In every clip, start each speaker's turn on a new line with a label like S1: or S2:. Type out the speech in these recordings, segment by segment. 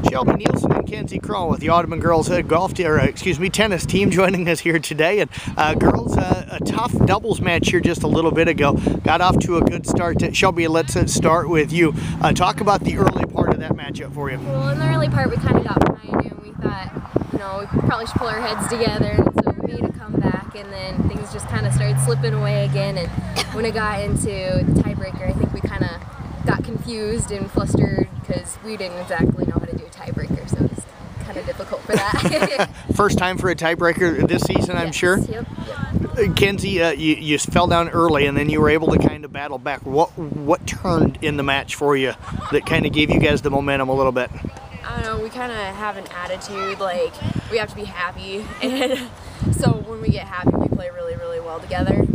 S1: Shelby, Nielsen, and Kenzie Krauel with the Audubon girls tennis team joining us here today. And girls, a tough doubles match here just a little bit ago. Got off to a good start. Shelby, let's start with you. Talk about the early part of that matchup for you.
S2: Well, in the early part, we kind of got behind and we thought, we probably should pull our heads together. And so we made a comeback, and then things just kind of started slipping away again. And when it got into the tiebreaker, I think we kind of got confused and flustered because we didn't exactly know how to do a tiebreaker, so it was kind of difficult for that.
S1: First time for a tiebreaker this season, I'm sure?
S2: Yep.
S1: Kenzie, you fell down early and then you were able to kind of battle back. What turned in the match for you that kind of gave you guys the momentum a little bit?
S3: I don't know, we kind of have an attitude like we have to be happy, and so when we get happy we play really, really well together.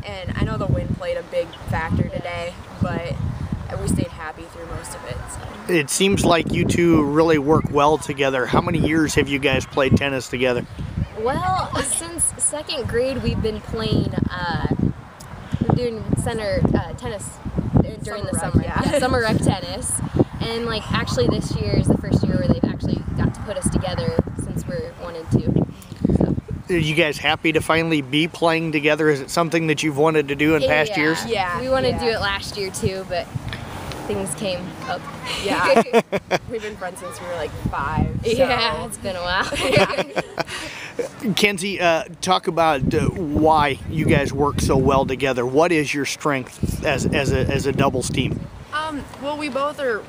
S3: And I know the wind played a big factor today, but we stayed happy through most of it. So.
S1: It seems like you two really work well together. How many years have you guys played tennis together?
S2: Well, since second grade we've been playing, we're doing center tennis during the summer. Yeah, summer rec tennis. And actually this year is the first year where they've actually got to put us together since we're 1 and 2. So.
S1: Are you guys happy to finally be playing together? Is it something that you've wanted to do in past years?
S2: Yeah, we wanted to do it last year too, but things came up.
S3: Yeah, we've been friends since we were 5. So.
S2: Yeah, it's been a while.
S1: Kenzie, talk about why you guys work so well together. What is your strength as a doubles team?
S3: Well, we both are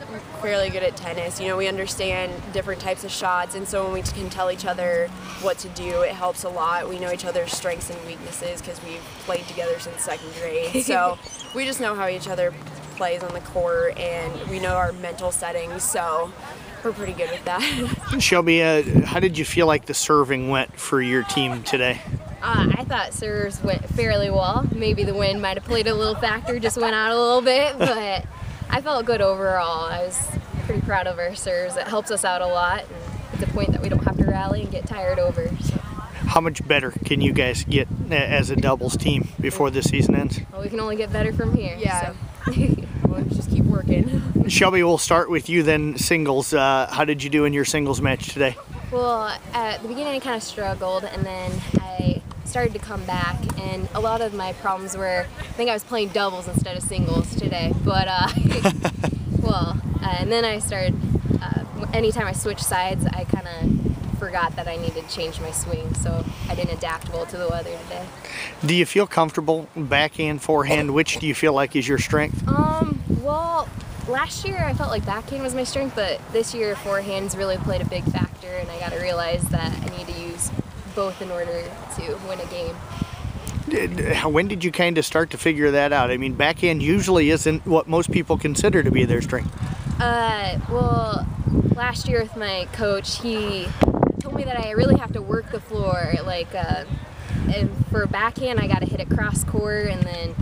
S3: fairly good at tennis. We understand different types of shots, and so when we can tell each other what to do, it helps a lot. We know each other's strengths and weaknesses because we've played together since second grade. So we just know how each other plays on the court, and we know our mental settings, so we're pretty good with that.
S1: Shelby, how did you feel like the serving went for your team today?
S2: I thought serves went fairly well. Maybe the wind might have played a little factor, just went out a little bit, but I felt good overall. I was pretty proud of our serves. It helps us out a lot, and it's a point that we don't have to rally and get tired over. So.
S1: How much better can you guys get as a doubles team before the season ends?
S2: Well, we can only get better from here.
S3: Yeah. So. We'll just keep working.
S1: Shelby, we'll start with you then. Singles. How did you do in your singles match today?
S2: Well, at the beginning I kind of struggled, and then I started to come back, and a lot of my problems were, I think I was playing doubles instead of singles today, but and then I started, anytime I switched sides, I kind of forgot that I needed to change my swing, so I didn't adapt well to the weather today.
S1: Do you feel comfortable backhand, forehand? Which do you feel like is your strength?
S2: Well, last year I felt like backhand was my strength, but this year forehand's really played a big factor, and I got to realize that I need to use both in order to win a game.
S1: When did you kind of start to figure that out? I mean, backhand usually isn't what most people consider to be their strength.
S2: Well, last year with my coach, he told me that I really have to work the floor. And for backhand, I got to hit it cross court, and then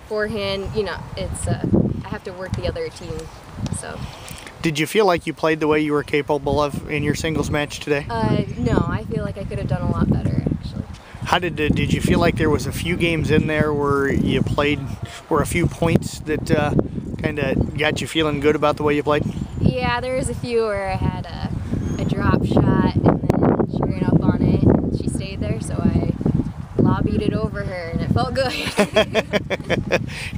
S2: forehand, it's I have to work the other team. So.
S1: Did you feel like you played the way you were capable of in your singles match today?
S2: No, I feel like I could have done a lot better, actually.
S1: How did you feel like there was a few games in there where you played, were a few points that kind of got you feeling good about the way you played?
S2: Yeah, there was a few where I had a drop shot, and then she ran up on it, and she stayed there, so I lobbied it over her, and it felt good.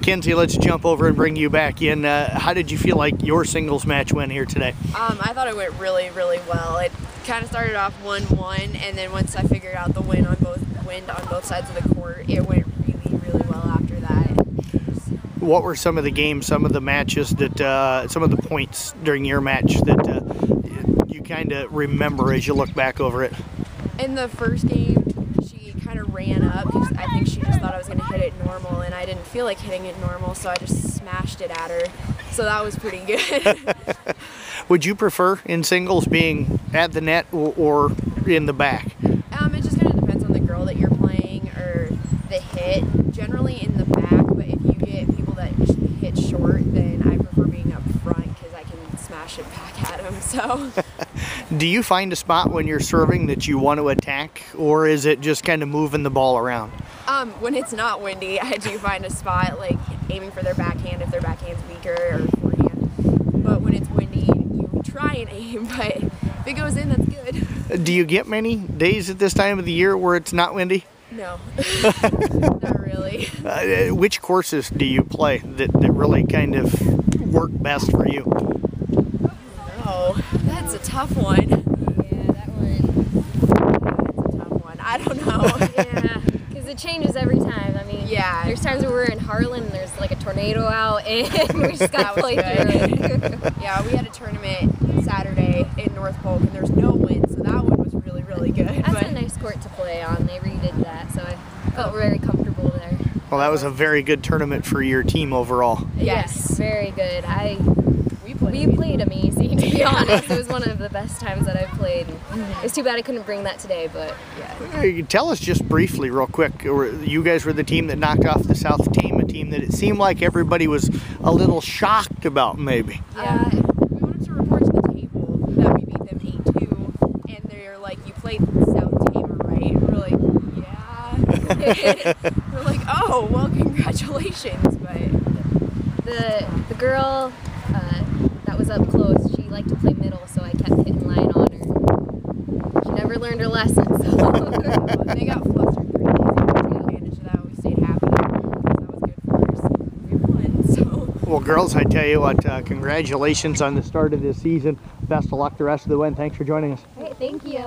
S1: Kenzie, let's jump over and bring you back in. How did you feel like your singles match went here today?
S3: I thought it went really, really well. It kind of started off 1-1, and then once I figured out the wind on both sides of the court, it went really, really well after that.
S1: What were some of the games, some of the matches that, some of the points during your match that you kind of remember as you look back over it?
S3: In the first game, she kind of ran up because I think she just thought I was going to hit it normal, and I didn't feel like hitting it normal, so I just smashed it at her. So that was pretty good.
S1: Would you prefer in singles being at the net or in the back?
S3: It just kind of depends on the girl that you're playing or the hit. Generally in the back, but if you get people that hit short, then I prefer being up front because I can smash it back at them. So.
S1: Do you find a spot when you're serving that you want to attack, or is it just kind of moving the ball around?
S3: When it's not windy, I do find a spot like aiming for their backhand if their backhand's weaker or forehand. But when it's windy, you try can't aim, but if it goes in, that's good.
S1: Do you get many days at this time of the year where it's not windy?
S3: No, not really.
S1: Which courses do you play that really kind of work best for you?
S3: Oh, that's a tough one.
S2: Yeah, that one.
S3: That's a tough one. I don't know.
S2: Yeah, because it changes every time. I mean,
S3: Yeah.
S2: there's times where we're in Harlan and there's like a tornado out and we just got to play through it.
S3: Yeah, we had a tournament Saturday in North Polk and there's no wind, so that one was really, really good.
S2: That's a nice court to play on. They redid that, so I felt very comfortable there.
S1: Well, that was a very good tournament for your team overall.
S3: Yes.
S2: Very good.
S3: We
S2: We played amazing, to be honest. It was one of the best times that I've played. It's too bad I couldn't bring that today, but yeah.
S1: Tell us just briefly, real quick, you guys were the team that knocked off the South team, a team that it seemed like everybody was a little shocked about, maybe.
S3: Yeah, we wanted to report to the table that we beat them 8-2, and they're like, you played South Tamer, right? We're like, yeah. We're like, oh, well, congratulations, but
S2: The girl that was up close, she liked to play middle, so I kept hitting line on her. She never learned her lesson, so.
S3: they got flustered pretty easy. We took advantage of that. We stayed happy. That was good for us. We won, so.
S1: Well, girls, I tell you what, congratulations on the start of this season. Best of luck the rest of the way, and thanks for joining us.
S2: Hey, thank you.